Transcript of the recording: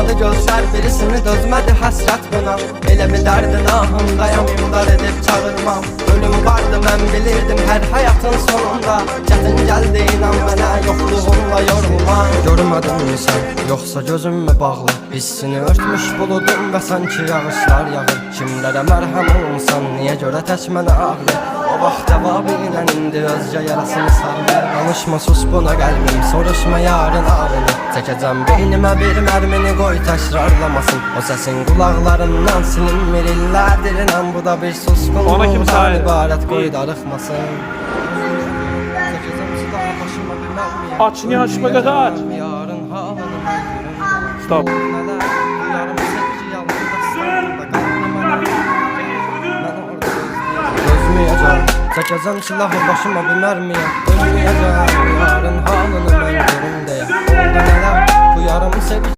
Açmadı gözler birisini dözmedi hasret buna. Elə bir dərdin ahındayam imdad edip çağırmam. Ölüm vardı mən bilirdim her hayatın sonunda. Çətin gəldi inan mənə yoxluğunla yorulmam. Görmədin mi sən yoxsa gözüm mü bağlı? Hissini örtmüş buludum və sanki yağışlar yağır. Kimlərə mərhəm olmuşsan niyə görə tək mənə ağrı? O vaxt cevabı ilə indi özce yarasını sardı. Danışma sus buna qəlbim, soruşma yarın ağrını. Çəkəcəm beynimə bir mərmini qoy təkrarlamasın. O səsin qulaqlarımdan silinmir illərdir inan. Bu da bir susqunluqdan ibarət qoy darıxmasın. Çəkəcəm silahı başıma bir mərmiyə. Aç, niye açma kadar? Yarın halını Stop. Çəkəcəm silahı başıma bir mərmiyə. Ölməyəcəm yarın halını mən görüm deyə. Oldu nələr bu yarım sevic